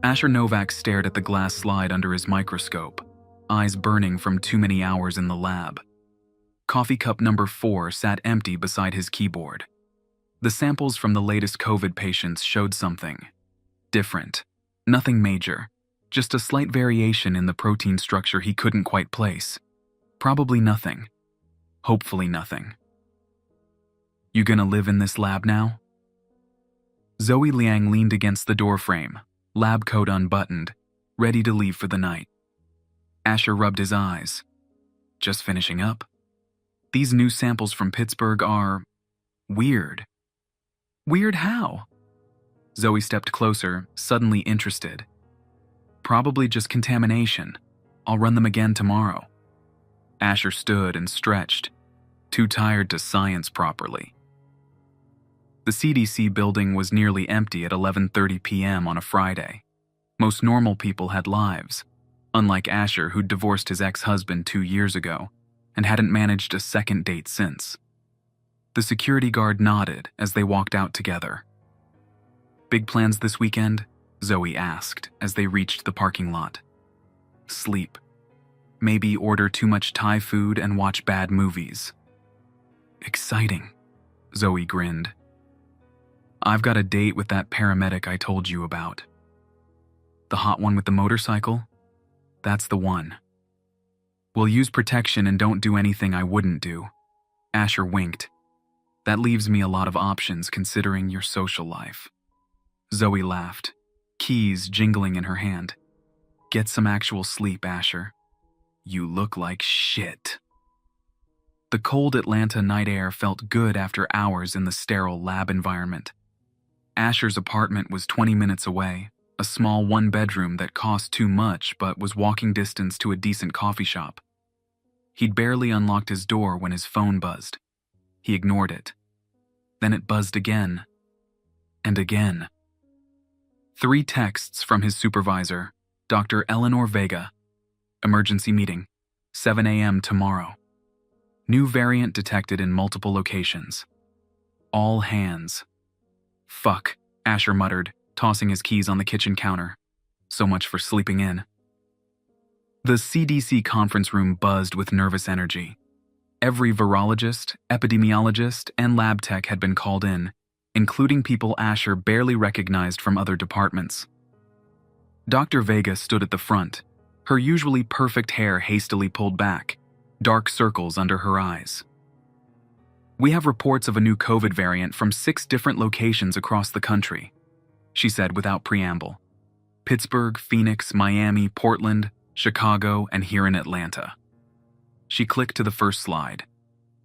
Asher Novak stared at the glass slide under his microscope, eyes burning from too many hours in the lab. Coffee cup number 4 sat empty beside his keyboard. The samples from the latest COVID patients showed something different. Nothing major, just a slight variation in the protein structure he couldn't quite place. Probably nothing. Hopefully nothing. You gonna live in this lab now? Zoe Liang leaned against the doorframe, lab coat unbuttoned, ready to leave for the night. Asher rubbed his eyes. Just finishing up. These new samples from Pittsburgh are weird. Weird how? Zoe stepped closer, suddenly interested. Probably just contamination. I'll run them again tomorrow. Asher stood and stretched, too tired to science properly. The CDC building was nearly empty at 11:30 p.m. on a Friday. Most normal people had lives, unlike Asher, who'd divorced his ex-husband 2 years ago and hadn't managed a second date since. The security guard nodded as they walked out together. Big plans this weekend? Zoe asked as they reached the parking lot. Sleep. Maybe order too much Thai food and watch bad movies. Exciting, Zoe grinned. I've got a date with that paramedic I told you about. The hot one with the motorcycle? That's the one. We'll use protection and don't do anything I wouldn't do. Asher winked. That leaves me a lot of options considering your social life. Zoe laughed, keys jingling in her hand. Get some actual sleep, Asher. You look like shit. The cold Atlanta night air felt good after hours in the sterile lab environment. Asher's apartment was 20 minutes away, a small one-bedroom that cost too much but was walking distance to a decent coffee shop. He'd barely unlocked his door when his phone buzzed. He ignored it. Then it buzzed again. And again. 3 texts from his supervisor, Dr. Eleanor Vega. Emergency meeting, 7 a.m. tomorrow. New variant detected in multiple locations. All hands. Fuck, Asher muttered, tossing his keys on the kitchen counter. So much for sleeping in. The CDC conference room buzzed with nervous energy. Every virologist, epidemiologist, and lab tech had been called in, including people Asher barely recognized from other departments. Dr. Vega stood at the front, her usually perfect hair hastily pulled back, dark circles under her eyes. We have reports of a new COVID variant from 6 different locations across the country, she said without preamble. Pittsburgh, Phoenix, Miami, Portland, Chicago, and here in Atlanta. She clicked to the first slide.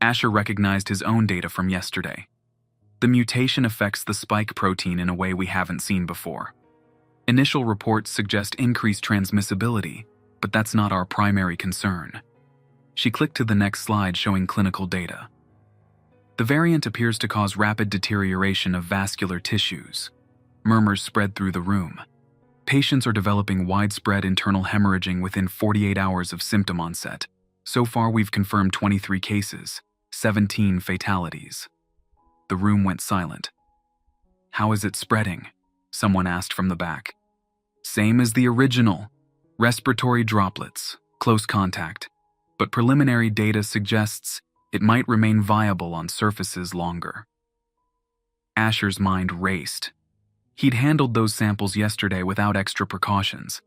Asher recognized his own data from yesterday. The mutation affects the spike protein in a way we haven't seen before. Initial reports suggest increased transmissibility, but that's not our primary concern. She clicked to the next slide showing clinical data. The variant appears to cause rapid deterioration of vascular tissues. Murmurs spread through the room. Patients are developing widespread internal hemorrhaging within 48 hours of symptom onset. So far, we've confirmed 23 cases, 17 fatalities. The room went silent. How is it spreading? Someone asked from the back. Same as the original. Respiratory droplets, close contact. But preliminary data suggests it might remain viable on surfaces longer. Asher's mind raced. He'd handled those samples yesterday without extra precautions.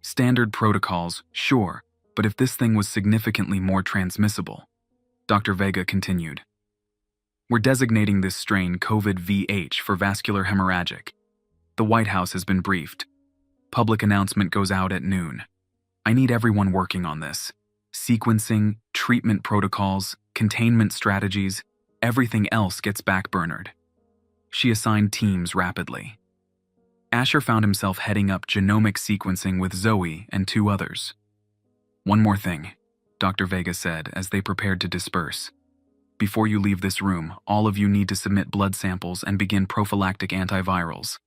Standard protocols, sure, but if this thing was significantly more transmissible. Dr. Vega continued. We're designating this strain COVID-VH for vascular hemorrhagic. The White House has been briefed. Public announcement goes out at noon. I need everyone working on this. Sequencing, treatment protocols, containment strategies, everything else gets backburnered. She assigned teams rapidly. Asher found himself heading up genomic sequencing with Zoe and 2 others. One more thing, Dr. Vega said as they prepared to disperse. Before you leave this room, all of you need to submit blood samples and begin prophylactic antivirals.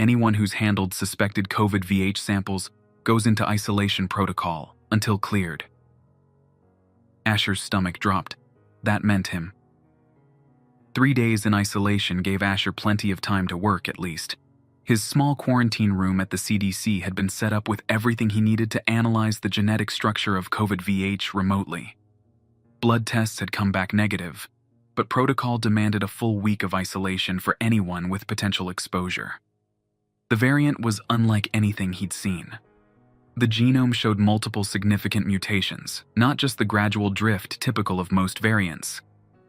Anyone who's handled suspected COVID-VH samples goes into isolation protocol until cleared. Asher's stomach dropped. That meant him. 3 days in isolation gave Asher plenty of time to work, at least. His small quarantine room at the CDC had been set up with everything he needed to analyze the genetic structure of COVID-VH remotely. Blood tests had come back negative, but protocol demanded a full week of isolation for anyone with potential exposure. The variant was unlike anything he'd seen. The genome showed multiple significant mutations, not just the gradual drift typical of most variants.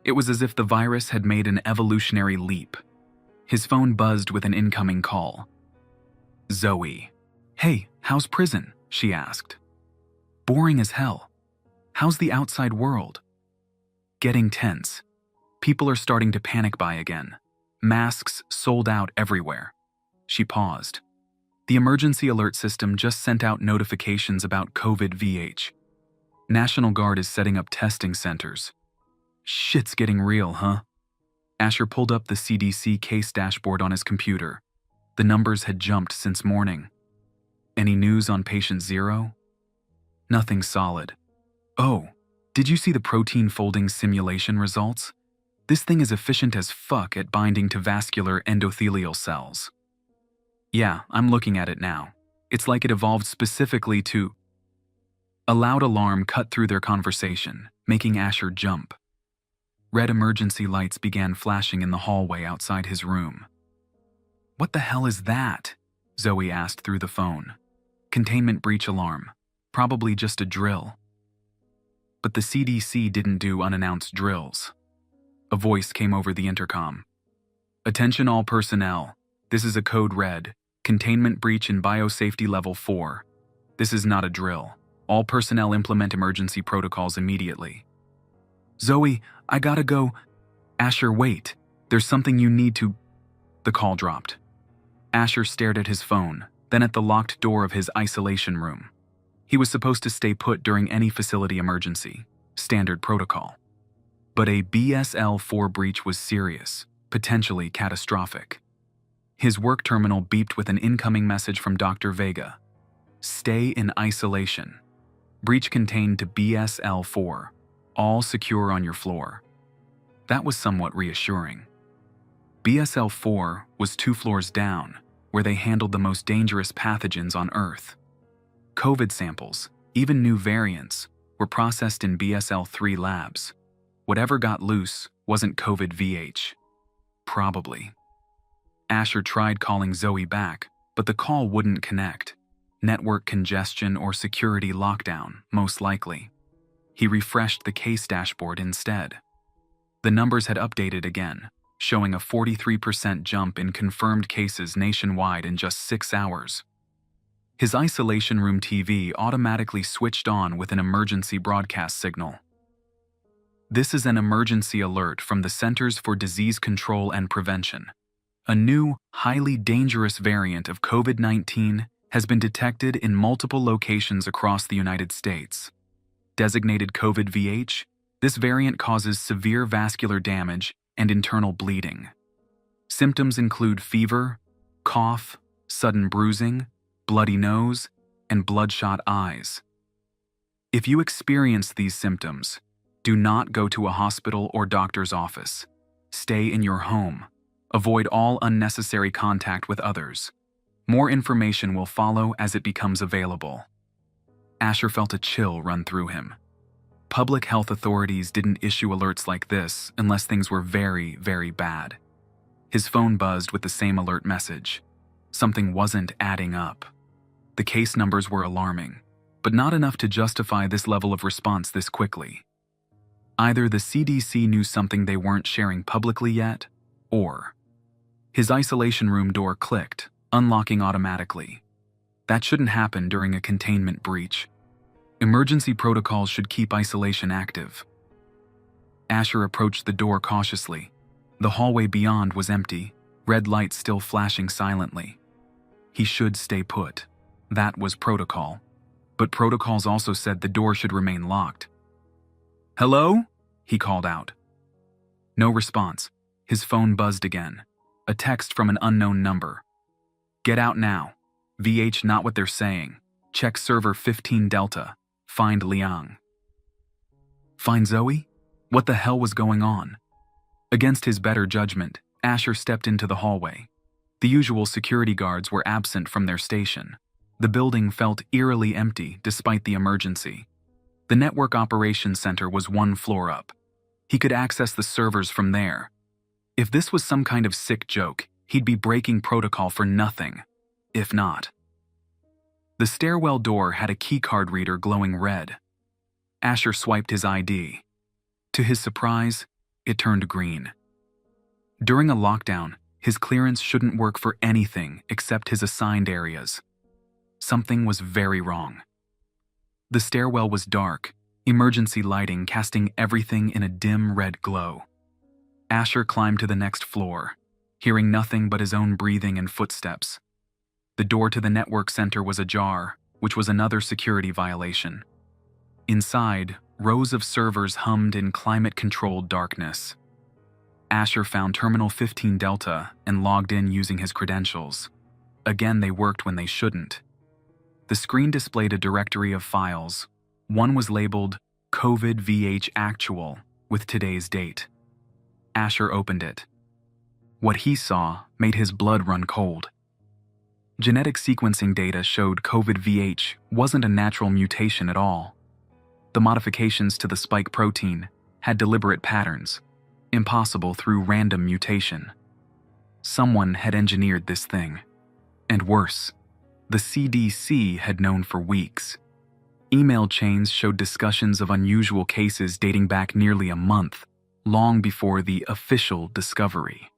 It was as if the virus had made an evolutionary leap. His phone buzzed with an incoming call. Zoe. "Hey, how's prison?" she asked. "Boring as hell. How's the outside world?" "Getting tense. People are starting to panic buy again. Masks sold out everywhere." She paused. The emergency alert system just sent out notifications about COVID-VH. National Guard is setting up testing centers. Shit's getting real, huh? Asher pulled up the CDC case dashboard on his computer. The numbers had jumped since morning. Any news on patient 0? Nothing solid. Oh, did you see the protein folding simulation results? This thing is efficient as fuck at binding to vascular endothelial cells. Yeah, I'm looking at it now. It's like it evolved specifically to... A loud alarm cut through their conversation, making Asher jump. Red emergency lights began flashing in the hallway outside his room. "What the hell is that?" Zoe asked through the phone. "Containment breach alarm. Probably just a drill." But the CDC didn't do unannounced drills. A voice came over the intercom. "Attention all personnel. This is a code red. Containment breach in biosafety level 4. This is not a drill. All personnel implement emergency protocols immediately." "Zoe, I gotta go." "Asher, wait. There's something you need to..." The call dropped. Asher stared at his phone, then at the locked door of his isolation room. He was supposed to stay put during any facility emergency, standard protocol. But a BSL-4 breach was serious, potentially catastrophic. His work terminal beeped with an incoming message from Dr. Vega. "Stay in isolation. Breach contained to BSL-4. All secure on your floor." That was somewhat reassuring. BSL-4 was 2 floors down, where they handled the most dangerous pathogens on Earth. COVID samples, even new variants, were processed in BSL-3 labs. Whatever got loose wasn't COVID-VH. Probably. Asher tried calling Zoe back, but the call wouldn't connect. Network congestion or security lockdown, most likely. He refreshed the case dashboard instead. The numbers had updated again, showing a 43% jump in confirmed cases nationwide in just 6 hours. His isolation room TV automatically switched on with an emergency broadcast signal. "This is an emergency alert from the Centers for Disease Control and Prevention. A new, highly dangerous variant of COVID-19 has been detected in multiple locations across the United States. Designated COVID-VH, this variant causes severe vascular damage and internal bleeding. Symptoms include fever, cough, sudden bruising, bloody nose, and bloodshot eyes. If you experience these symptoms, do not go to a hospital or doctor's office. Stay in your home. Avoid all unnecessary contact with others. More information will follow as it becomes available." Asher felt a chill run through him. Public health authorities didn't issue alerts like this unless things were very, very bad. His phone buzzed with the same alert message. Something wasn't adding up. The case numbers were alarming, but not enough to justify this level of response this quickly. Either the CDC knew something they weren't sharing publicly yet, or... His isolation room door clicked, unlocking automatically. That shouldn't happen during a containment breach. Emergency protocols should keep isolation active. Asher approached the door cautiously. The hallway beyond was empty, red lights still flashing silently. He should stay put. That was protocol. But protocols also said the door should remain locked. "Hello?" he called out. No response. His phone buzzed again. A text from an unknown number. "Get out now. VH not what they're saying. Check server 15 Delta. Find Liang." Find Zoe? What the hell was going on? Against his better judgment, Asher stepped into the hallway. The usual security guards were absent from their station. The building felt eerily empty despite the emergency. The network operations center was one floor up. He could access the servers from there. If this was some kind of sick joke, he'd be breaking protocol for nothing. If not. The stairwell door had a keycard reader glowing red. Asher swiped his ID. To his surprise, it turned green. During a lockdown, his clearance shouldn't work for anything except his assigned areas. Something was very wrong. The stairwell was dark, emergency lighting casting everything in a dim red glow. Asher climbed to the next floor, hearing nothing but his own breathing and footsteps. The door to the network center was ajar, which was another security violation. Inside, rows of servers hummed in climate-controlled darkness. Asher found Terminal 15 Delta and logged in using his credentials. Again, they worked when they shouldn't. The screen displayed a directory of files. One was labeled COVID VH Actual with today's date. Asher opened it. What he saw made his blood run cold. Genetic sequencing data showed COVID VH wasn't a natural mutation at all. The modifications to the spike protein had deliberate patterns, impossible through random mutation. Someone had engineered this thing. And worse, the CDC had known for weeks. Email chains showed discussions of unusual cases dating back nearly a month, long before the official discovery.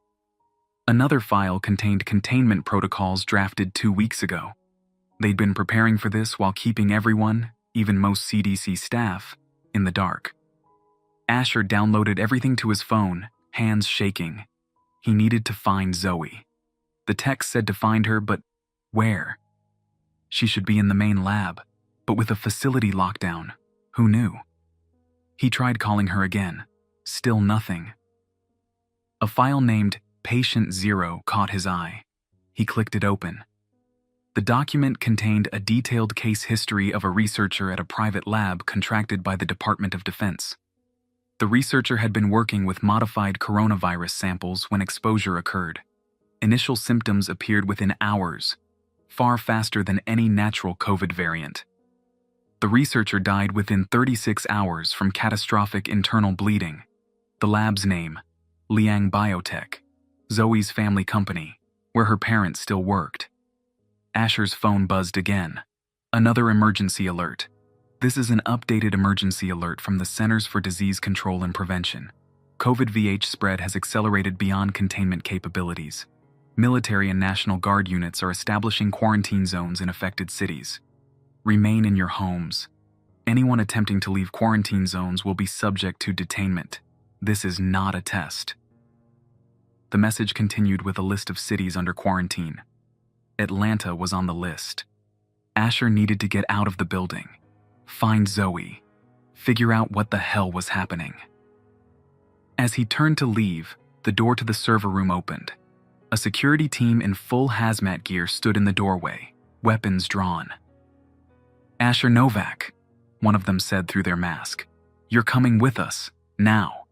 Another file contained containment protocols drafted 2 weeks ago. They'd been preparing for this while keeping everyone, even most CDC staff, in the dark. Asher downloaded everything to his phone, hands shaking. He needed to find Zoe. The text said to find her, but where? She should be in the main lab, but with a facility lockdown, who knew? He tried calling her again. Still nothing. A file named Patient Zero caught his eye. He clicked it open. The document contained a detailed case history of a researcher at a private lab contracted by the Department of Defense. The researcher had been working with modified coronavirus samples when exposure occurred. Initial symptoms appeared within hours, far faster than any natural COVID variant. The researcher died within 36 hours from catastrophic internal bleeding. The lab's name, Liang Biotech, Zoe's family company, where her parents still worked. Asher's phone buzzed again. Another emergency alert. This is an updated emergency alert from the Centers for Disease Control and Prevention. COVID VH spread has accelerated beyond containment capabilities. Military and National Guard units are establishing quarantine zones in affected cities. Remain in your homes. Anyone attempting to leave quarantine zones will be subject to detainment. This is not a test. The message continued with a list of cities under quarantine. Atlanta was on the list. Asher needed to get out of the building, find Zoe, figure out what the hell was happening. As he turned to leave, the door to the server room opened. A security team in full hazmat gear stood in the doorway, weapons drawn. Asher Novak, one of them said through their mask. You're coming with us, now.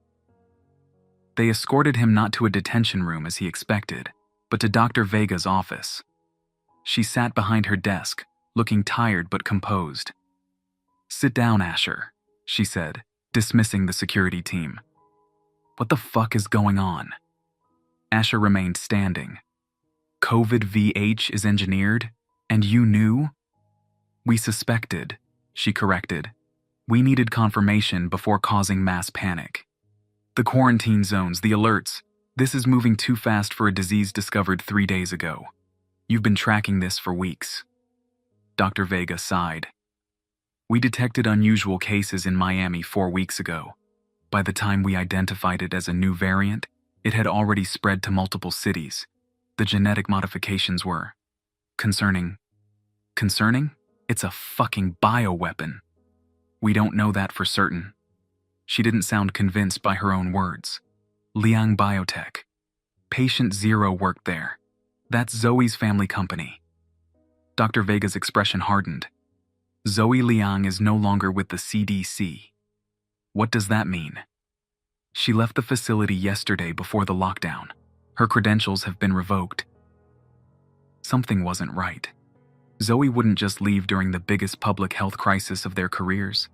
They escorted him not to a detention room as he expected, but to Dr. Vega's office. She sat behind her desk, looking tired but composed. Sit down, Asher, she said, dismissing the security team. What the fuck is going on? Asher remained standing. COVID VH is engineered, and you knew? We suspected, she corrected. We needed confirmation before causing mass panic. The quarantine zones, the alerts, this is moving too fast for a disease discovered 3 days ago. You've been tracking this for weeks. Dr. Vega sighed. We detected unusual cases in Miami 4 weeks ago. By the time we identified it as a new variant, it had already spread to multiple cities. The genetic modifications were concerning. Concerning? It's a fucking bioweapon. We don't know that for certain. She didn't sound convinced by her own words. Liang Biotech. Patient Zero worked there. That's Zoe's family company. Dr. Vega's expression hardened. Zoe Liang is no longer with the CDC. What does that mean? She left the facility yesterday before the lockdown. Her credentials have been revoked. Something wasn't right. Zoe wouldn't just leave during the biggest public health crisis of their careers,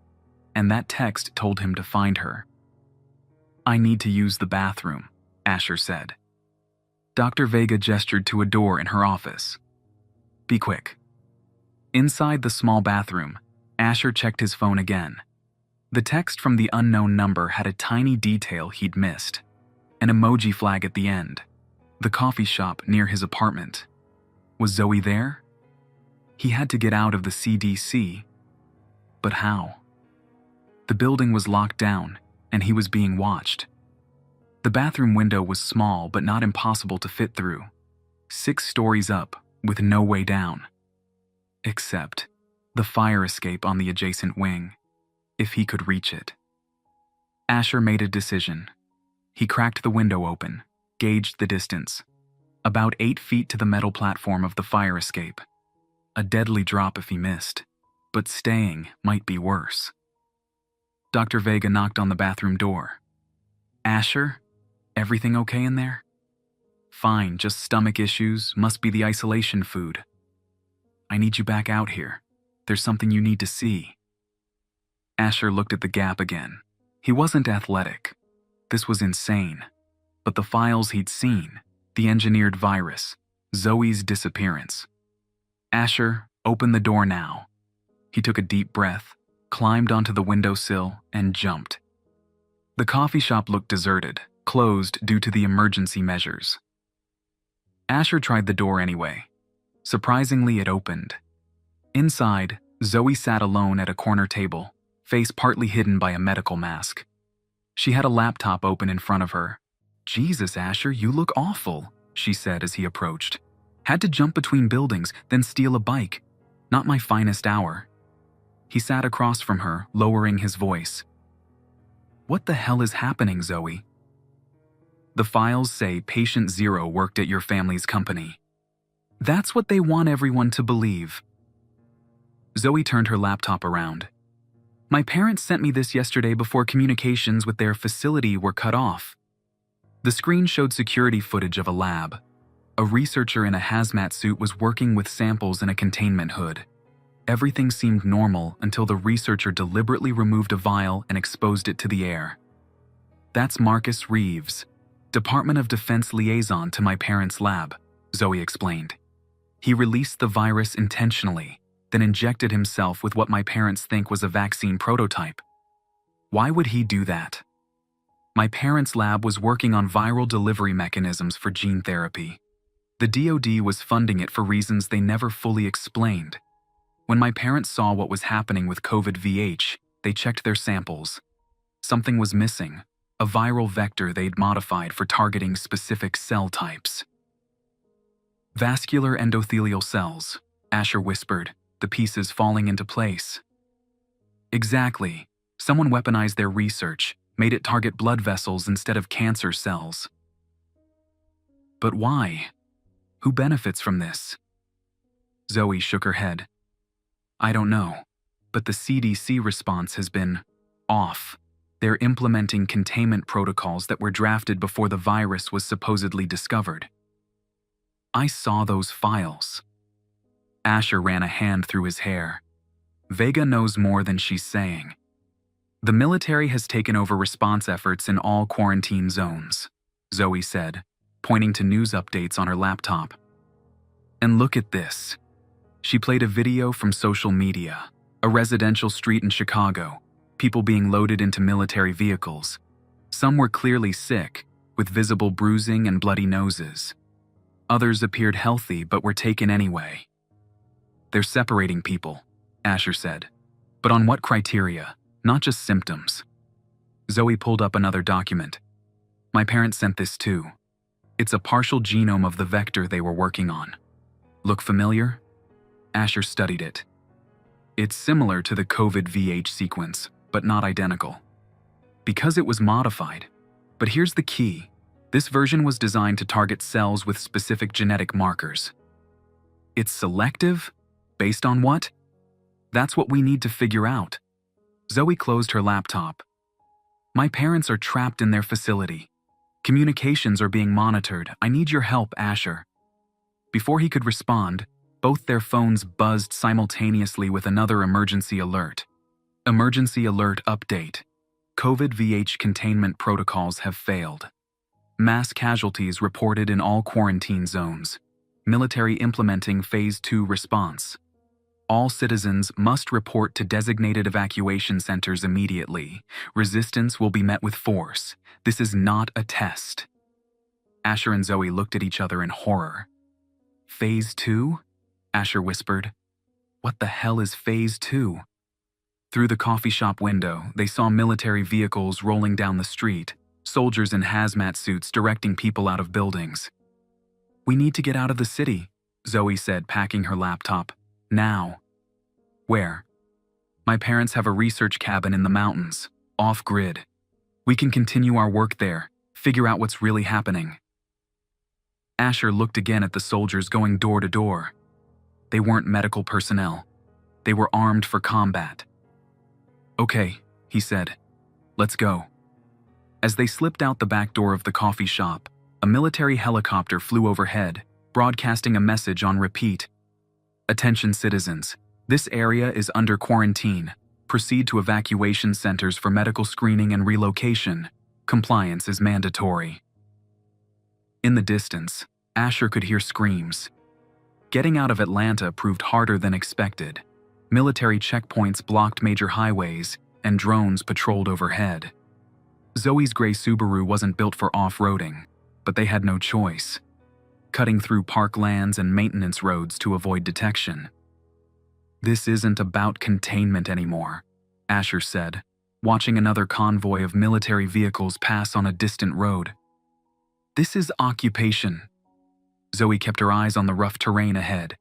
and that text told him to find her. "I need to use the bathroom," Asher said. Dr. Vega gestured to a door in her office. "Be quick." Inside the small bathroom, Asher checked his phone again. The text from the unknown number had a tiny detail he'd missed, an emoji flag at the end. The coffee shop near his apartment. Was Zoe there? He had to get out of the CDC. But how? The building was locked down, and he was being watched. The bathroom window was small but not impossible to fit through. 6 stories up, with no way down. Except the fire escape on the adjacent wing, if he could reach it. Asher made a decision. He cracked the window open, gauged the distance. About 8 feet to the metal platform of the fire escape. A deadly drop if he missed, but staying might be worse. Dr. Vega knocked on the bathroom door. "Asher, everything okay in there?" "Fine, just stomach issues, must be the isolation food." "I need you back out here. There's something you need to see." Asher looked at the gap again. He wasn't athletic. This was insane. But the files he'd seen, the engineered virus, Zoe's disappearance. Asher, open the door now. He took a deep breath, climbed onto the windowsill, and jumped. The coffee shop looked deserted, closed due to the emergency measures. Asher tried the door anyway. Surprisingly, it opened. Inside, Zoe sat alone at a corner table, face partly hidden by a medical mask. She had a laptop open in front of her. "Jesus, Asher, you look awful," she said as he approached. "Had to jump between buildings, then steal a bike. Not my finest hour." He sat across from her, lowering his voice. "What the hell is happening, Zoe?" "The files say patient 0 worked at your family's company." "That's what they want everyone to believe." Zoe turned her laptop around. "My parents sent me this yesterday before communications with their facility were cut off." The screen showed security footage of a lab. A researcher in a hazmat suit was working with samples in a containment hood. Everything seemed normal until the researcher deliberately removed a vial and exposed it to the air. "That's Marcus Reeves, Department of Defense liaison to my parents' lab," Zoe explained. "He released the virus intentionally, then injected himself with what my parents think was a vaccine prototype. Why would he do that? My parents' lab was working on viral delivery mechanisms for gene therapy. The DoD was funding it for reasons they never fully explained. When my parents saw what was happening with COVID-VH, they checked their samples. Something was missing, a viral vector they'd modified for targeting specific cell types." "Vascular endothelial cells," Asher whispered, the pieces falling into place. "Exactly. Someone weaponized their research, made it target blood vessels instead of cancer cells." "But why? Who benefits from this?" Zoe shook her head. "I don't know, but the CDC response has been off. They're implementing containment protocols that were drafted before the virus was supposedly discovered." "I saw those files." Asher ran a hand through his hair. "Vega knows more than she's saying. The military has taken over response efforts in all quarantine zones," Zoe said, pointing to news updates on her laptop. "And look at this." She played a video from social media, a residential street in Chicago, people being loaded into military vehicles. Some were clearly sick, with visible bruising and bloody noses. Others appeared healthy but were taken anyway. "They're separating people," Asher said. "But on what criteria? Not just symptoms." Zoe pulled up another document. "My parents sent this too. It's a partial genome of the vector they were working on. Look familiar?" Asher studied it. "It's similar to the COVID-VH sequence, but not identical. Because it was modified. But here's the key. This version was designed to target cells with specific genetic markers." "It's selective? Based on what?" "That's what we need to figure out." Zoe closed her laptop. "My parents are trapped in their facility. Communications are being monitored. I need your help, Asher." Before he could respond, both their phones buzzed simultaneously with another emergency alert. Emergency alert update. COVID-VH containment protocols have failed. Mass casualties reported in all quarantine zones. Military implementing Phase 2 response. All citizens must report to designated evacuation centers immediately. Resistance will be met with force. This is not a test. Asher and Zoe looked at each other in horror. Phase 2? Asher whispered. What the hell is Phase 2? Through the coffee shop window, they saw military vehicles rolling down the street, soldiers in hazmat suits directing people out of buildings. We need to get out of the city, Zoe said, packing her laptop. Now. Where? My parents have a research cabin in the mountains, off-grid. We can continue our work there, figure out what's really happening. Asher looked again at the soldiers going door to door. They weren't medical personnel. They were armed for combat. Okay, he said. Let's go. As they slipped out the back door of the coffee shop, a military helicopter flew overhead, broadcasting a message on repeat. Attention citizens, this area is under quarantine. Proceed to evacuation centers for medical screening and relocation. Compliance is mandatory. In the distance, Asher could hear screams. Getting out of Atlanta proved harder than expected. Military checkpoints blocked major highways, and drones patrolled overhead. Zoe's gray Subaru wasn't built for off-roading, but they had no choice, cutting through parklands and maintenance roads to avoid detection. This isn't about containment anymore, Asher said, watching another convoy of military vehicles pass on a distant road. This is occupation. Zoe kept her eyes on the rough terrain ahead.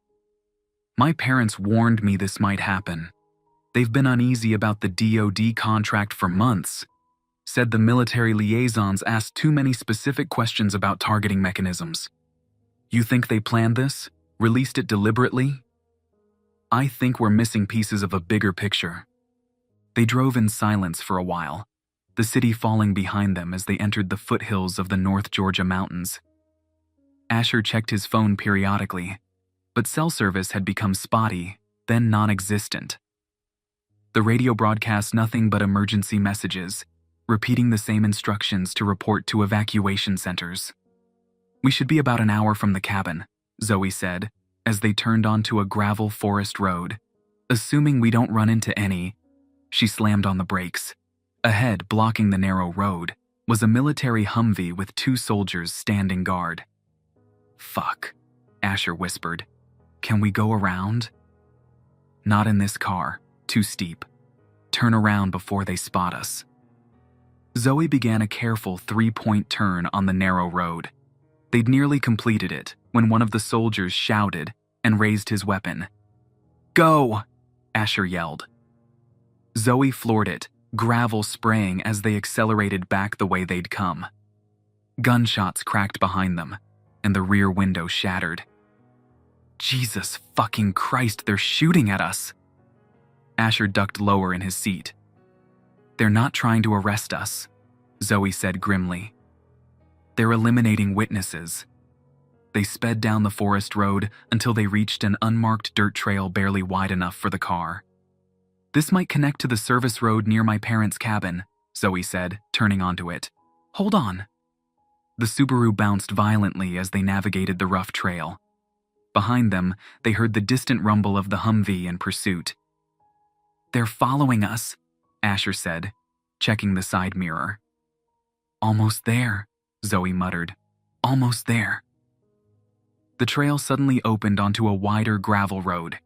My parents warned me this might happen. They've been uneasy about the DoD contract for months. Said the military liaisons asked too many specific questions about targeting mechanisms. You think they planned this? Released it deliberately? I think we're missing pieces of a bigger picture. They drove in silence for a while, the city falling behind them as they entered the foothills of the North Georgia mountains. Asher checked his phone periodically, but cell service had become spotty, then non-existent. The radio broadcast nothing but emergency messages, repeating the same instructions to report to evacuation centers. We should be about an hour from the cabin, Zoe said, as they turned onto a gravel forest road. Assuming we don't run into any, she slammed on the brakes. Ahead, blocking the narrow road, was a military Humvee with 2 soldiers standing guard. Fuck, Asher whispered. Can we go around? Not in this car, too steep. Turn around before they spot us. Zoe began a careful 3-point turn on the narrow road. They'd nearly completed it when one of the soldiers shouted and raised his weapon. Go! Asher yelled. Zoe floored it, gravel spraying as they accelerated back the way they'd come. Gunshots cracked behind them, and the rear window shattered. Jesus fucking Christ, they're shooting at us! Asher ducked lower in his seat. They're not trying to arrest us, Zoe said grimly. They're eliminating witnesses. They sped down the forest road until they reached an unmarked dirt trail barely wide enough for the car. This might connect to the service road near my parents' cabin, Zoe said, turning onto it. Hold on. The Subaru bounced violently as they navigated the rough trail. Behind them, they heard the distant rumble of the Humvee in pursuit. They're following us, Asher said, checking the side mirror. Almost there, Zoe muttered. Almost there. The trail suddenly opened onto a wider gravel road.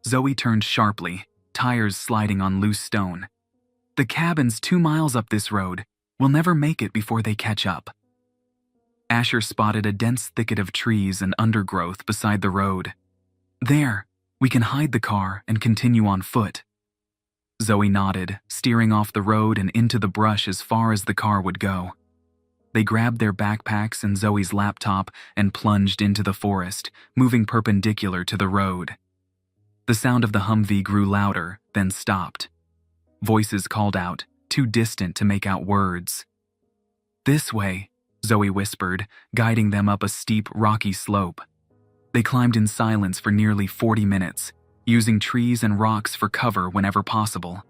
Zoe turned sharply, tires sliding on loose stone. The cabin's 2 miles up this road. We'll never make it before they catch up. Asher spotted a dense thicket of trees and undergrowth beside the road. There, we can hide the car and continue on foot. Zoe nodded, steering off the road and into the brush as far as the car would go. They grabbed their backpacks and Zoe's laptop and plunged into the forest, moving perpendicular to the road. The sound of the Humvee grew louder, then stopped. Voices called out, too distant to make out words. This way, Zoe whispered, guiding them up a steep, rocky slope. They climbed in silence for nearly 40 minutes, using trees and rocks for cover whenever possible.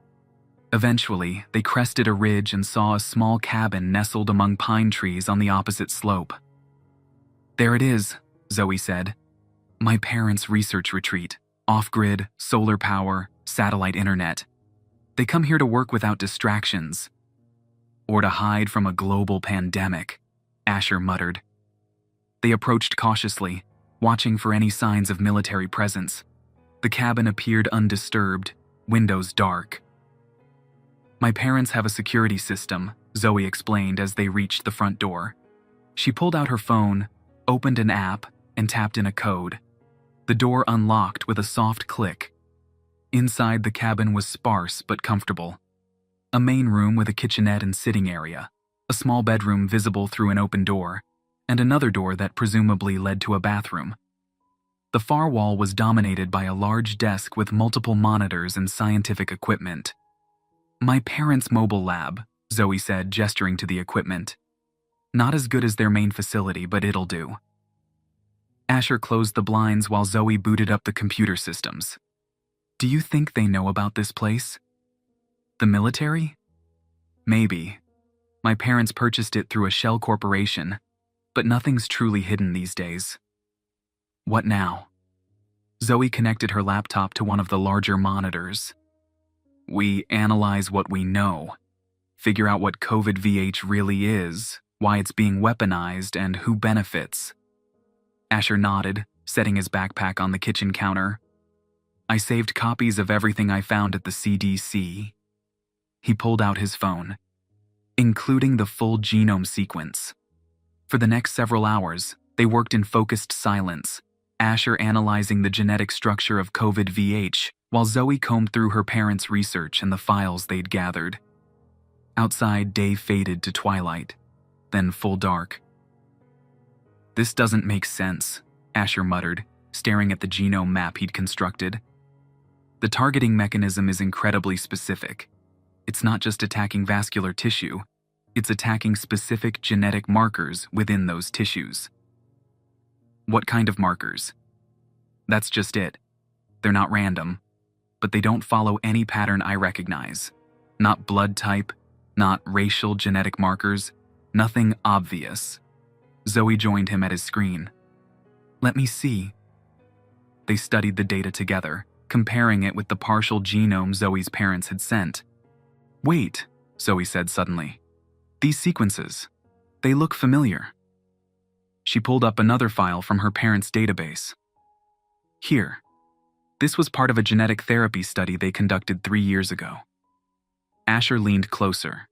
Eventually, they crested a ridge and saw a small cabin nestled among pine trees on the opposite slope. "There it is," Zoe said. "My parents' research retreat. Off-grid, solar power, satellite internet. They come here to work without distractions. Or to hide from a global pandemic," Asher muttered. They approached cautiously, watching for any signs of military presence. The cabin appeared undisturbed, windows dark. "My parents have a security system," Zoe explained as they reached the front door. She pulled out her phone, opened an app, and tapped in a code. The door unlocked with a soft click. Inside, the cabin was sparse but comfortable. A main room with a kitchenette and sitting area, a small bedroom visible through an open door, and another door that presumably led to a bathroom. The far wall was dominated by a large desk with multiple monitors and scientific equipment. "My parents' mobile lab," Zoe said, gesturing to the equipment. "Not as good as their main facility, but it'll do." Asher closed the blinds while Zoe booted up the computer systems. "Do you think they know about this place? The military? Maybe. My parents purchased it through a shell corporation, but nothing's truly hidden these days." "What now?" Zoe connected her laptop to one of the larger monitors. "We analyze what we know, figure out what COVID-VH really is, why it's being weaponized, and who benefits." Asher nodded, setting his backpack on the kitchen counter. "I saved copies of everything I found at the CDC." He pulled out his phone, including the full genome sequence. For the next several hours, they worked in focused silence, Asher analyzing the genetic structure of COVID-VH, while Zoe combed through her parents' research and the files they'd gathered. Outside, day faded to twilight, then full dark. "This doesn't make sense," Asher muttered, staring at the genome map he'd constructed. "The targeting mechanism is incredibly specific. It's not just attacking vascular tissue, it's attacking specific genetic markers within those tissues." "What kind of markers?" "That's just it. They're not random, but they don't follow any pattern I recognize. Not blood type, not racial genetic markers, nothing obvious." Zoe joined him at his screen. "Let me see." They studied the data together, comparing it with the partial genome Zoe's parents had sent. "Wait," Zoe said suddenly. "These sequences, they look familiar." She pulled up another file from her parents' database. "Here. This was part of a genetic therapy study they conducted 3 years ago." Asher leaned closer.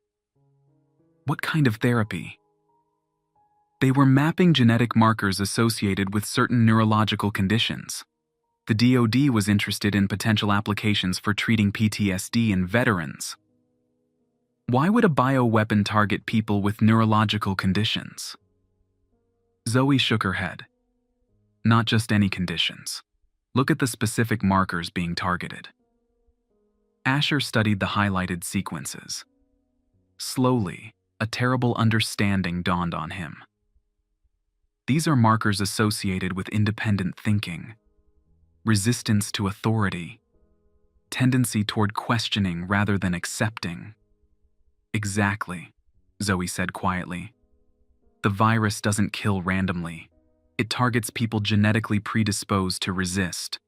"What kind of therapy?" "They were mapping genetic markers associated with certain neurological conditions. The DoD was interested in potential applications for treating PTSD in veterans." "Why would a bioweapon target people with neurological conditions?" Zoe shook her head. "Not just any conditions. Look at the specific markers being targeted." Asher studied the highlighted sequences. Slowly, a terrible understanding dawned on him. These are markers associated with independent thinking, resistance to authority, tendency toward questioning rather than accepting. "Exactly," Zoe said quietly. "The virus doesn't kill randomly. It targets people genetically predisposed to resist."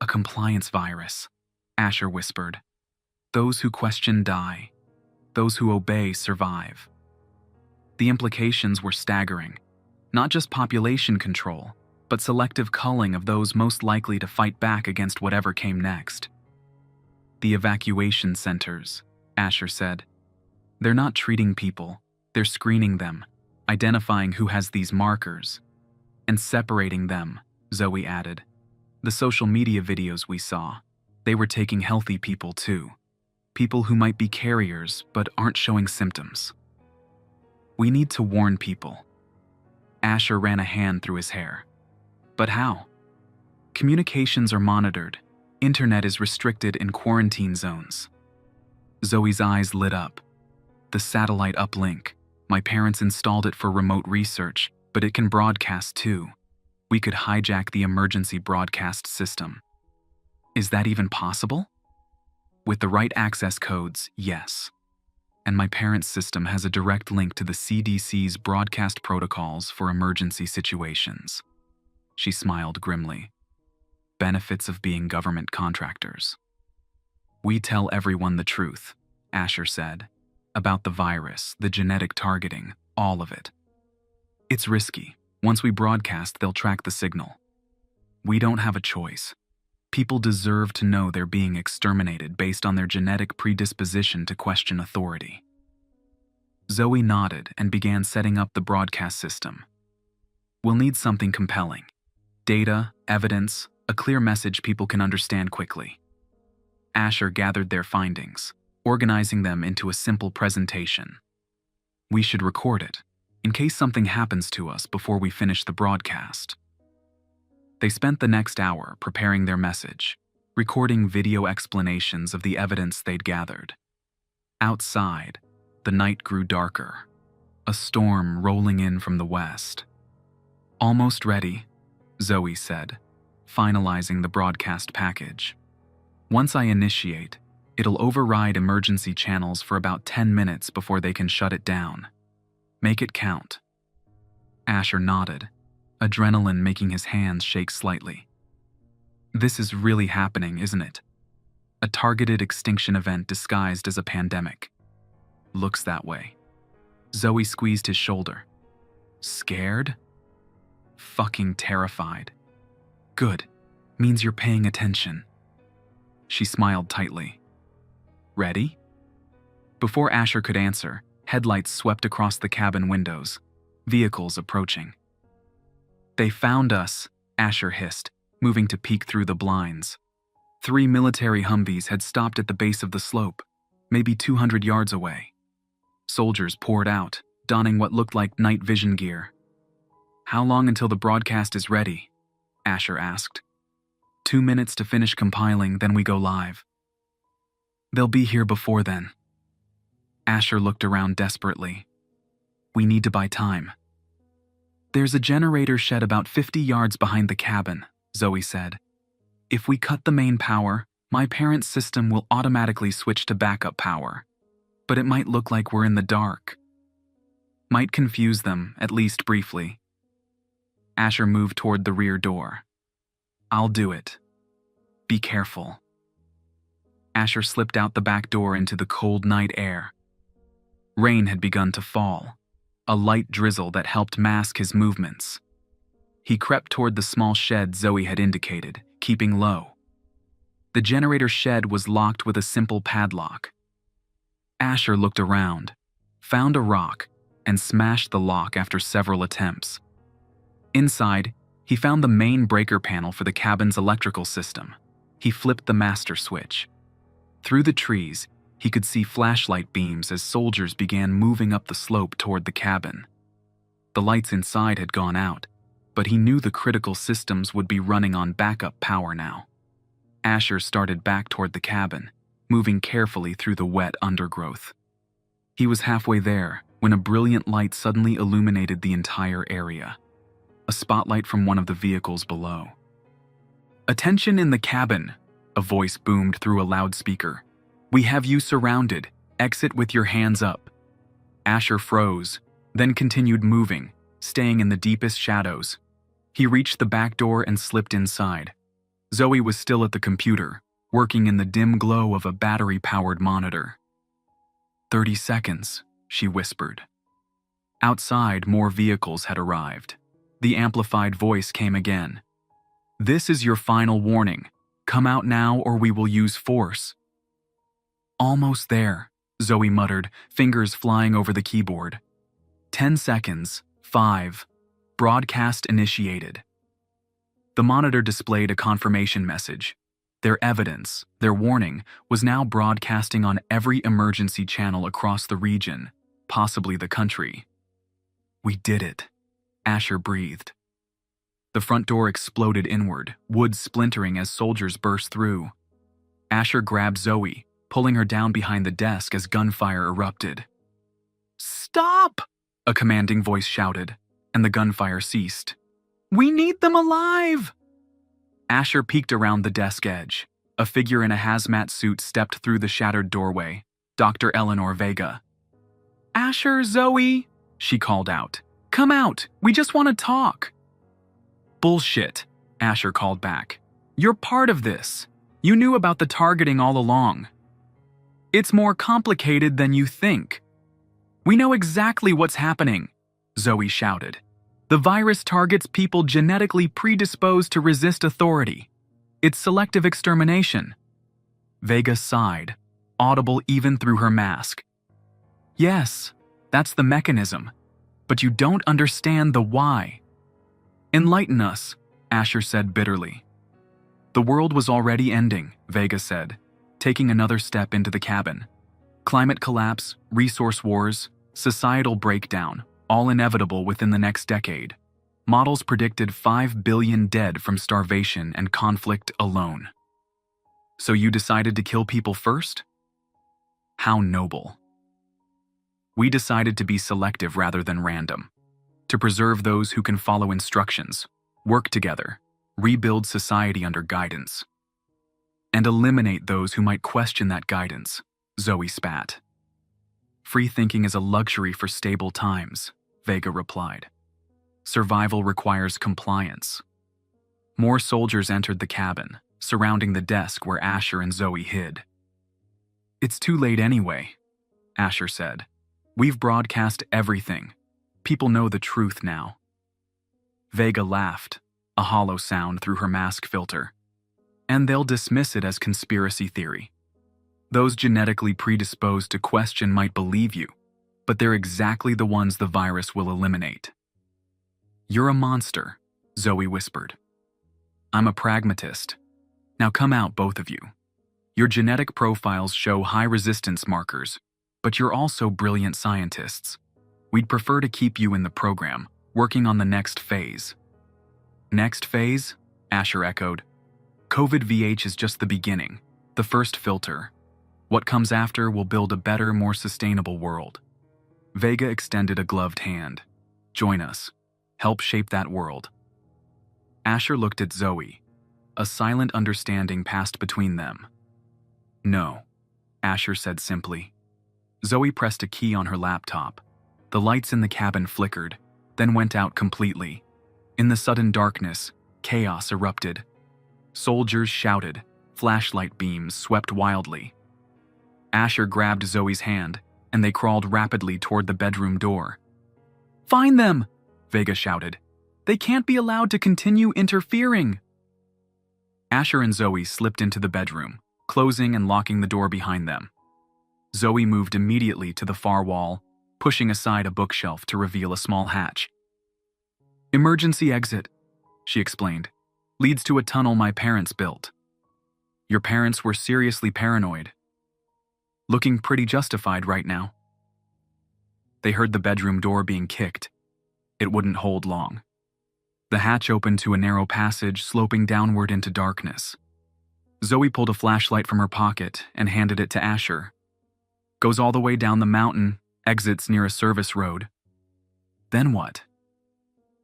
"A compliance virus," Asher whispered. "Those who question die. Those who obey survive." The implications were staggering. Not just population control, but selective culling of those most likely to fight back against whatever came next. "The evacuation centers," Asher said. "They're not treating people, they're screening them, identifying who has these markers, and separating them," Zoe added. "The social media videos we saw, they were taking healthy people too. People who might be carriers but aren't showing symptoms. We need to warn people." Asher ran a hand through his hair. "But how?" "Communications are monitored. Internet is restricted in quarantine zones." Zoe's eyes lit up. "The satellite uplink. My parents installed it for remote research, but it can broadcast too. we could hijack the emergency broadcast system. Is that even possible? With the right access codes, yes. And my parents' system has a direct link to the CDC's broadcast protocols for emergency situations. She smiled grimly. Benefits of being government contractors. We tell everyone the truth, Asher said, about the virus, the genetic targeting, all of it. It's risky. Once we broadcast, they'll track the signal. We don't have a choice. People deserve to know they're being exterminated based on their genetic predisposition to question authority. Zoe nodded and began setting up the broadcast system. We'll need something compelling. Data, evidence, a clear message people can understand quickly. Asher gathered their findings, organizing them into a simple presentation. We should record it, in case something happens to us before we finish the broadcast. They spent the next hour preparing their message, recording video explanations of the evidence they'd gathered. Outside, the night grew darker, a storm rolling in from the west. Almost ready, Zoe said, finalizing the broadcast package. Once I initiate, it'll override emergency channels for about 10 minutes before they can shut it down. Make it count. Asher nodded, adrenaline making his hands shake slightly. This is really happening, isn't it? A targeted extinction event disguised as a pandemic. Looks that way. Zoe squeezed his shoulder. Scared? Fucking terrified. Good. Means you're paying attention. She smiled tightly. Ready? Before Asher could answer, headlights swept across the cabin windows, vehicles approaching. They found us, Asher hissed, moving to peek through the blinds. 3 military Humvees had stopped at the base of the slope, maybe 200 yards away. Soldiers poured out, donning what looked like night vision gear. How long until the broadcast is ready? Asher asked. 2 minutes to finish compiling, then we go live. They'll be here before then. Asher looked around desperately. We need to buy time. There's a generator shed about 50 yards behind the cabin, Zoe said. If we cut the main power, my parents' system will automatically switch to backup power. But it might look like we're in the dark. Might confuse them, at least briefly. Asher moved toward the rear door. I'll do it. Be careful. Asher slipped out the back door into the cold night air. Rain had begun to fall, a light drizzle that helped mask his movements. He crept toward the small shed Zoe had indicated, keeping low. The generator shed was locked with a simple padlock. Asher looked around, found a rock, and smashed the lock after several attempts. Inside, he found the main breaker panel for the cabin's electrical system. He flipped the master switch. Through the trees, he could see flashlight beams as soldiers began moving up the slope toward the cabin. The lights inside had gone out, but he knew the critical systems would be running on backup power now. Asher started back toward the cabin, moving carefully through the wet undergrowth. He was halfway there when a brilliant light suddenly illuminated the entire area. A spotlight from one of the vehicles below. Attention in the cabin, a voice boomed through a loudspeaker. We have you surrounded. Exit with your hands up. Asher froze, then continued moving, staying in the deepest shadows. He reached the back door and slipped inside. Zoe was still at the computer, working in the dim glow of a battery-powered monitor. 30 seconds, she whispered. Outside, more vehicles had arrived. The amplified voice came again. This is your final warning. Come out now or we will use force. Almost there, Zoe muttered, fingers flying over the keyboard. 10 seconds. 5. Broadcast initiated. The monitor displayed a confirmation message. Their evidence, their warning, was now broadcasting on every emergency channel across the region, possibly the country. We did it, Asher breathed. The front door exploded inward, wood splintering as soldiers burst through. Asher grabbed Zoe, pulling her down behind the desk as gunfire erupted. Stop! A commanding voice shouted, and the gunfire ceased. We need them alive! Asher peeked around the desk edge. A figure in a hazmat suit stepped through the shattered doorway. Dr. Eleanor Vega. Asher, Zoe, she called out. Come out, we just want to talk. Bullshit, Asher called back. You're part of this. You knew about the targeting all along. It's more complicated than you think. We know exactly what's happening, Zoe shouted. The virus targets people genetically predisposed to resist authority. It's selective extermination. Vega sighed, audible even through her mask. Yes, that's the mechanism, but you don't understand the why. Enlighten us, Asher said bitterly. The world was already ending, Vega said, taking another step into the cabin. Climate collapse, resource wars, societal breakdown, all inevitable within the next decade. Models predicted 5 billion dead from starvation and conflict alone. So you decided to kill people first? How noble. We decided to be selective rather than random, to preserve those who can follow instructions, work together, rebuild society under guidance, and eliminate those who might question that guidance, Zoe spat. Free thinking is a luxury for stable times, Vega replied. Survival requires compliance. More soldiers entered the cabin, surrounding the desk where Asher and Zoe hid. It's too late anyway, Asher said. We've broadcast everything. People know the truth now. Vega laughed, a hollow sound through her mask filter. And they'll dismiss it as conspiracy theory. Those genetically predisposed to question might believe you, but they're exactly the ones the virus will eliminate. You're a monster, Zoe whispered. I'm a pragmatist. Now come out, both of you. Your genetic profiles show high resistance markers, but you're also brilliant scientists. We'd prefer to keep you in the program, working on the next phase. Next phase? Asher echoed. COVID-VH is just the beginning, the first filter. What comes after will build a better, more sustainable world. Vega extended a gloved hand. Join us. Help shape that world. Asher looked at Zoe. A silent understanding passed between them. No, Asher said simply. Zoe pressed a key on her laptop. The lights in the cabin flickered, then went out completely. In the sudden darkness, chaos erupted. Soldiers shouted, flashlight beams swept wildly. Asher grabbed Zoe's hand, and they crawled rapidly toward the bedroom door. Find them! Vega shouted. They can't be allowed to continue interfering. Asher and Zoe slipped into the bedroom, closing and locking the door behind them. Zoe moved immediately to the far wall, pushing aside a bookshelf to reveal a small hatch. Emergency exit, she explained, leads to a tunnel my parents built. Your parents were seriously paranoid. Looking pretty justified right now. They heard the bedroom door being kicked. It wouldn't hold long. The hatch opened to a narrow passage sloping downward into darkness. Zoe pulled a flashlight from her pocket and handed it to Asher. Goes all the way down the mountain, exits near a service road. Then what?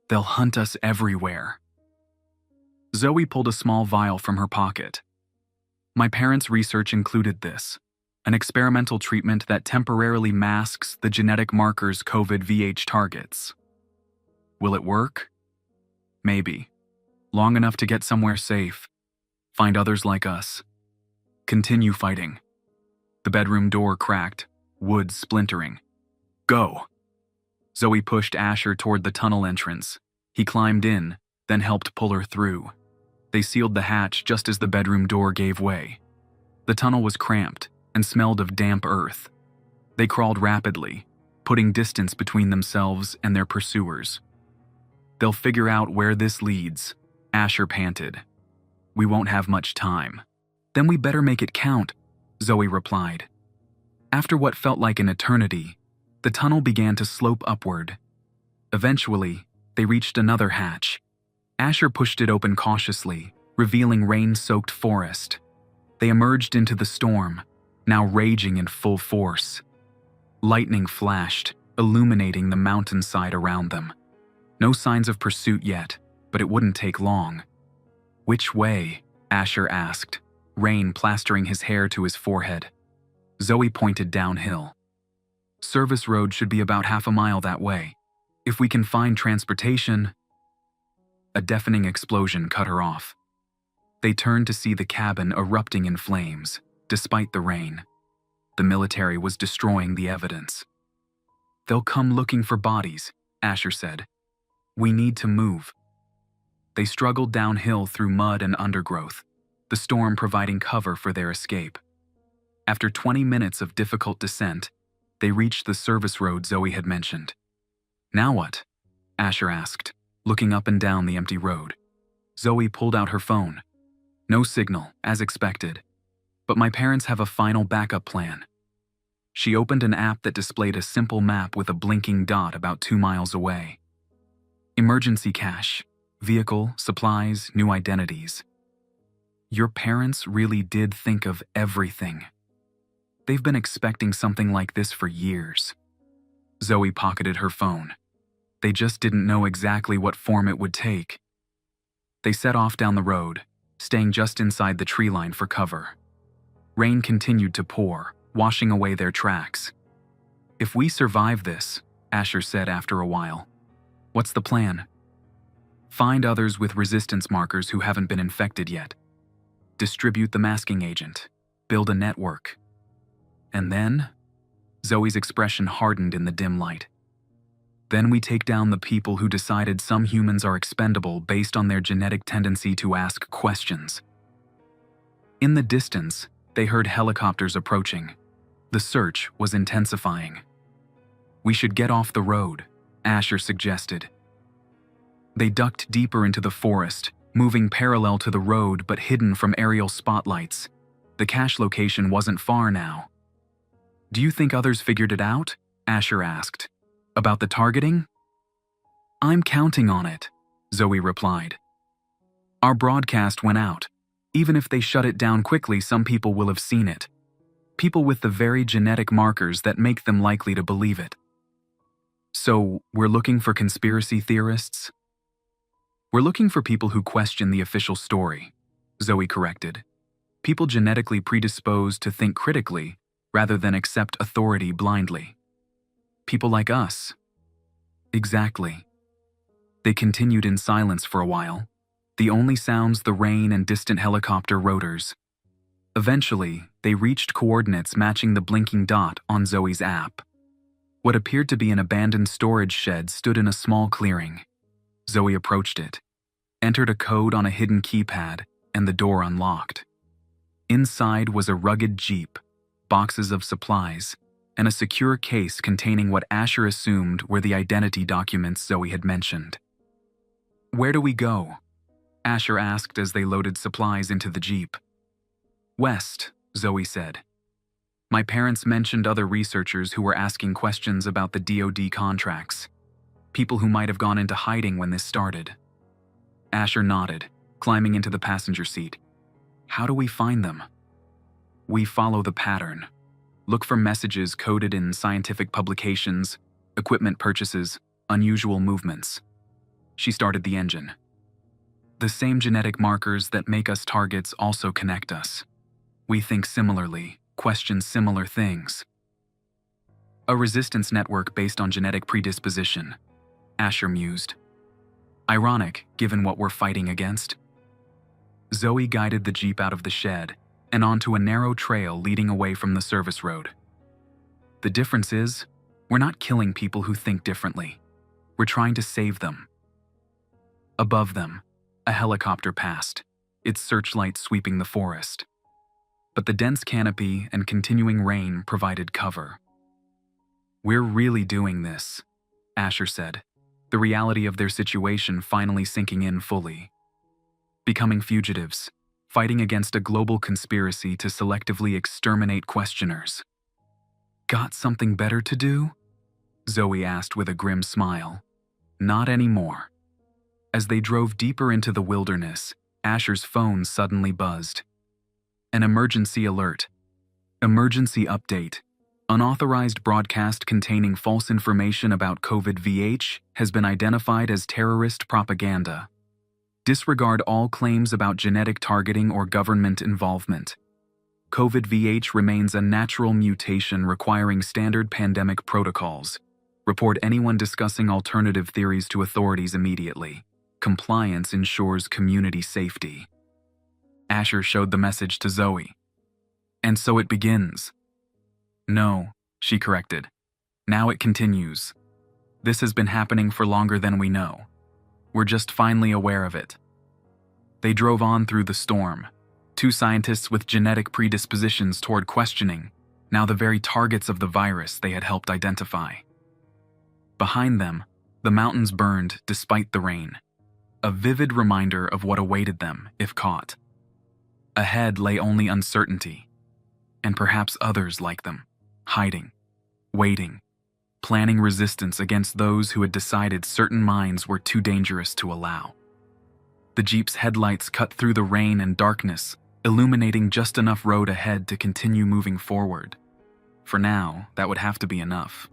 They'll hunt us everywhere. Zoe pulled a small vial from her pocket. My parents' research included this, an experimental treatment that temporarily masks the genetic markers COVID-VH targets. Will it work? Maybe. Long enough to get somewhere safe. Find others like us. Continue fighting. The bedroom door cracked, wood splintering. Go! Zoe pushed Asher toward the tunnel entrance. He climbed in, then helped pull her through. They sealed the hatch just as the bedroom door gave way. The tunnel was cramped and smelled of damp earth. They crawled rapidly, putting distance between themselves and their pursuers. They'll figure out where this leads, Asher panted. We won't have much time. Then we better make it count, Zoe replied. After what felt like an eternity, the tunnel began to slope upward. Eventually, they reached another hatch. Asher pushed it open cautiously, revealing rain-soaked forest. They emerged into the storm, now raging in full force. Lightning flashed, illuminating the mountainside around them. No signs of pursuit yet, but it wouldn't take long. "Which way?" Asher asked, rain plastering his hair to his forehead. Zoe pointed downhill. "Service road should be about half a mile that way. If we can find transportation—" A deafening explosion cut her off. They turned to see the cabin erupting in flames, despite the rain. The military was destroying the evidence. "They'll come looking for bodies," Asher said. "We need to move." They struggled downhill through mud and undergrowth, the storm providing cover for their escape. After 20 minutes of difficult descent, they reached the service road Zoe had mentioned. "Now what?" Asher asked, looking up and down the empty road. Zoe pulled out her phone. "No signal, as expected. But my parents have a final backup plan." She opened an app that displayed a simple map with a blinking dot about 2 miles away. "Emergency cache. Vehicle, supplies, new identities." Your parents really did think of everything. They've been expecting something like this for years. Zoe pocketed her phone. They just didn't know exactly what form it would take. They set off down the road, staying just inside the tree line for cover. Rain continued to pour, washing away their tracks. "If we survive this," Asher said after a while, "what's the plan?" "Find others with resistance markers who haven't been infected yet. Distribute the masking agent. Build a network. And then?" Zoe's expression hardened in the dim light. "Then we take down the people who decided some humans are expendable based on their genetic tendency to ask questions." In the distance, they heard helicopters approaching. The search was intensifying. "We should get off the road," Asher suggested. They ducked deeper into the forest, moving parallel to the road but hidden from aerial spotlights. The cache location wasn't far now. "Do you think others figured it out?" Asher asked. "About the targeting?" "I'm counting on it," Zoe replied. "Our broadcast went out. Even if they shut it down quickly, some people will have seen it. People with the very genetic markers that make them likely to believe it." "So, we're looking for conspiracy theorists?" "We're looking for people who question the official story," Zoe corrected. "People genetically predisposed to think critically rather than accept authority blindly. People like us." "Exactly." They continued in silence for a while, the only sounds the rain and distant helicopter rotors. Eventually, they reached coordinates matching the blinking dot on Zoe's app. What appeared to be an abandoned storage shed stood in a small clearing. Zoe approached it, entered a code on a hidden keypad, and the door unlocked. Inside was a rugged Jeep, boxes of supplies, and a secure case containing what Asher assumed were the identity documents Zoe had mentioned. "Where do we go?" Asher asked as they loaded supplies into the Jeep. "West," Zoe said. "My parents mentioned other researchers who were asking questions about the DoD contracts. People who might have gone into hiding when this started." Asher nodded, climbing into the passenger seat. "How do we find them?" "We follow the pattern. Look for messages coded in scientific publications, equipment purchases, unusual movements." She started the engine. "The same genetic markers that make us targets also connect us. We think similarly, question similar things." "A resistance network based on genetic predisposition," Asher mused. "Ironic, given what we're fighting against." Zoe guided the Jeep out of the shed and onto a narrow trail leading away from the service road. "The difference is, we're not killing people who think differently. We're trying to save them." Above them, a helicopter passed, its searchlight sweeping the forest. But the dense canopy and continuing rain provided cover. "We're really doing this," Asher said, the reality of their situation finally sinking in fully. "Becoming fugitives, fighting against a global conspiracy to selectively exterminate questioners." "Got something better to do?" Zoe asked with a grim smile. "Not anymore." As they drove deeper into the wilderness, Asher's phone suddenly buzzed. An emergency alert. "Emergency update. Unauthorized broadcast containing false information about COVID-VH has been identified as terrorist propaganda. Disregard all claims about genetic targeting or government involvement. COVID-VH remains a natural mutation requiring standard pandemic protocols. Report anyone discussing alternative theories to authorities immediately. Compliance ensures community safety. Asher showed the message to Zoe. And so it begins. No, she corrected. Now it continues. This has been happening for longer than we know. We're just finally aware of it. They drove on through the storm. Two scientists with genetic predispositions toward questioning, now the very targets of the virus they had helped identify. Behind them, the mountains burned despite the rain, a vivid reminder of what awaited them if caught. Ahead lay only uncertainty, and perhaps others like them, hiding, waiting, planning resistance against those who had decided certain minds were too dangerous to allow. The Jeep's headlights cut through the rain and darkness, illuminating just enough road ahead to continue moving forward. For now, that would have to be enough.